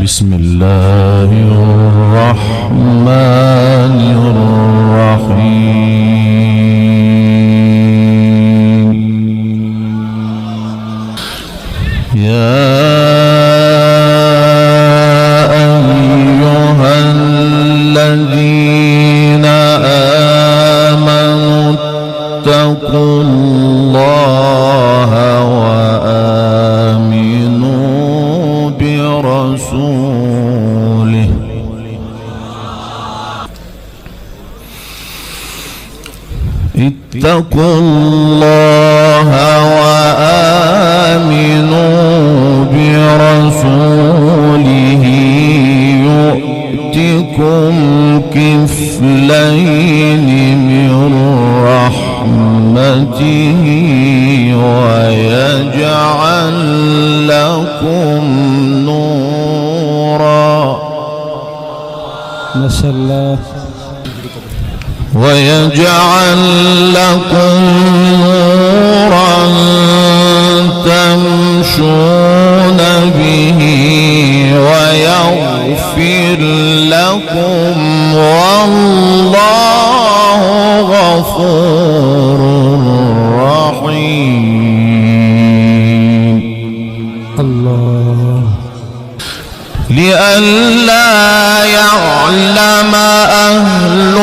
بسم الله الرحمن الرحيم يا أيها الذين آمنوا اتقوا الله وآمنوا برسوله اتقوا الله وآمنوا برسوله يؤتكم كفلين من رحمته ويجعل لكم نورا ما شاء الله ويجعل لكم نورا تمشون به ويغفر لكم والله غفور رحيم الله لئلا يعلم أهل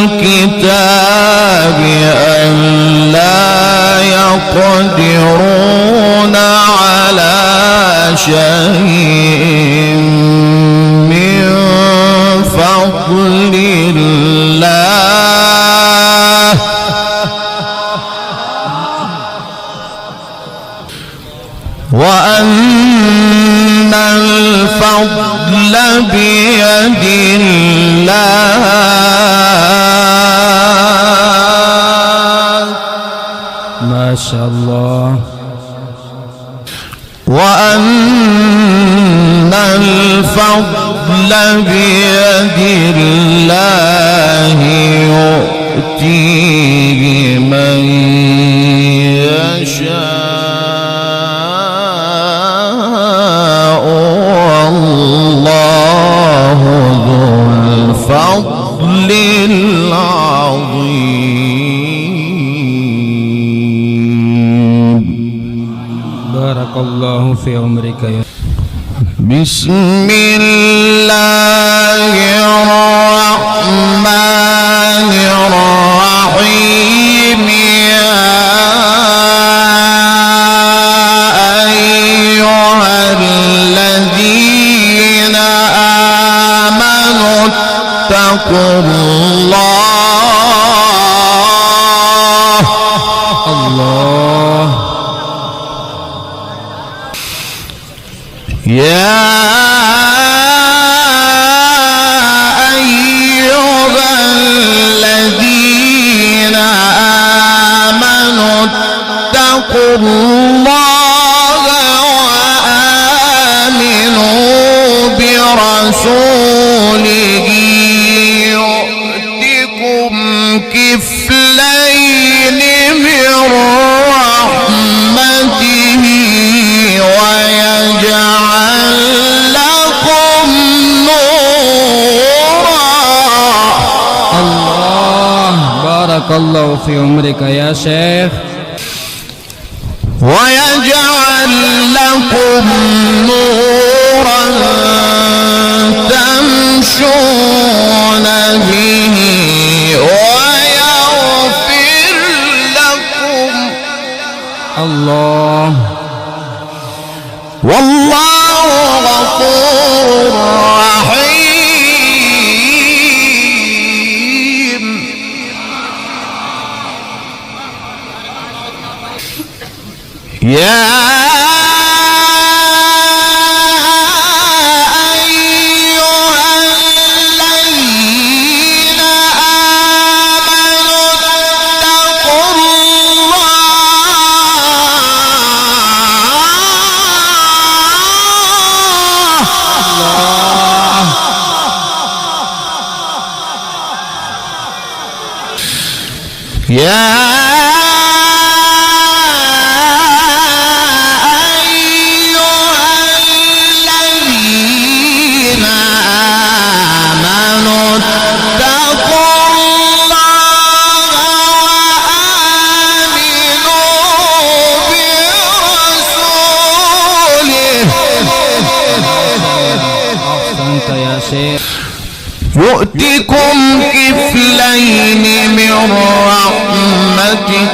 الكتاب ألا يقدرون على شيء من فضل الله وأن الفضل بيد الله ما شاء الله وأن الفضل بيد الله يؤتيه من يشاء والله ذو الفضل العظيم بارك الله في عمرك يا بسم الله الرحمن الرحيم يا أيها الذين آمنوا اتقوا الله الله يا أيها الذين آمنوا اتقوا الله وآمنوا برسوله يؤتكم كفلين من رحمته ويجعل لكم نورا الله بارك الله في عمرك يا شيخ ويجعل لكم نورا تمشون تمشون به ويغفر لكم الله والله غفور رحيم. يا يا أيها الذين آمنوا اتقوا الله وآمنوا برسوله أحسنت يا شيخ. يؤتكم كفلين من رحمته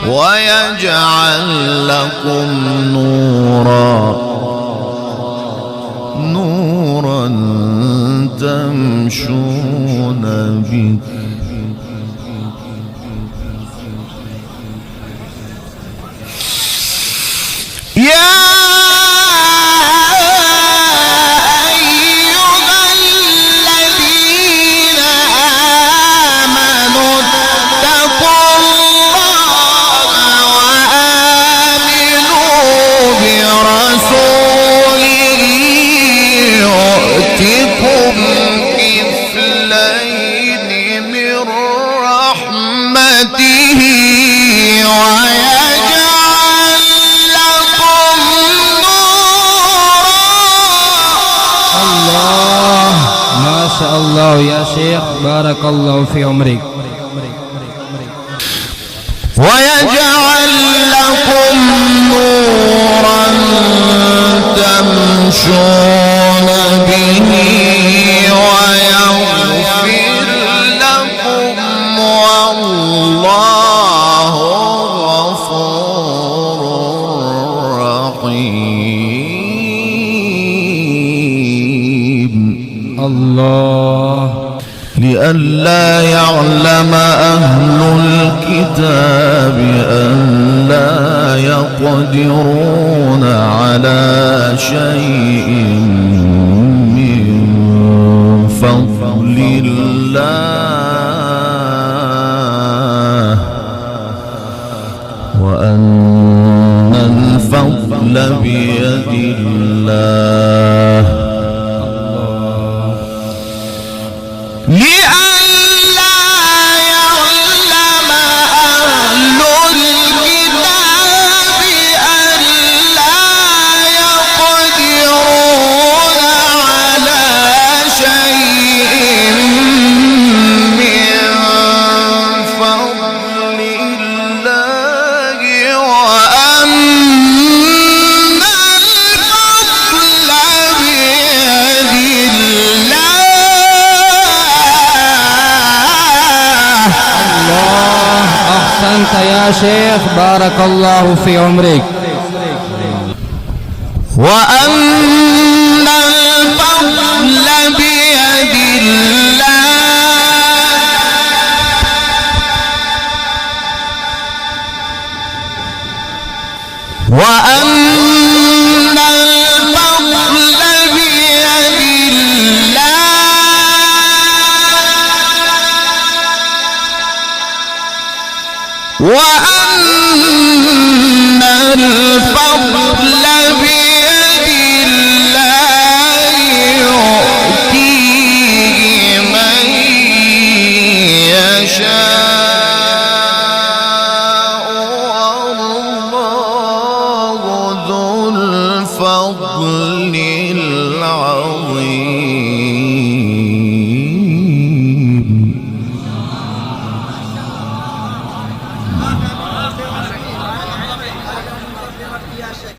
ويجعل لكم نورا تمشون به. يا الله يا شيخ بارك الله في عمرك. ويجعل لكم نورا تمشون به ويغفر لكم والله غفور رحيم. الله. لئلا يعلم أهل الكتاب أن لا يقدرون على شيء من فضل الله وأن الفضل بيد الله. لئلا يعلم أهل الكتاب أن لا يقدرون على شيء من فضل الله وأن الفضل بيد الله. أحسنت يا شيخ بارك الله في عمرك. وأن الفضل بيد الله وأن الفضل بيد الله وأن الفضل بيد الله يؤتيه من يشاء والله ذو الفضل العظيم.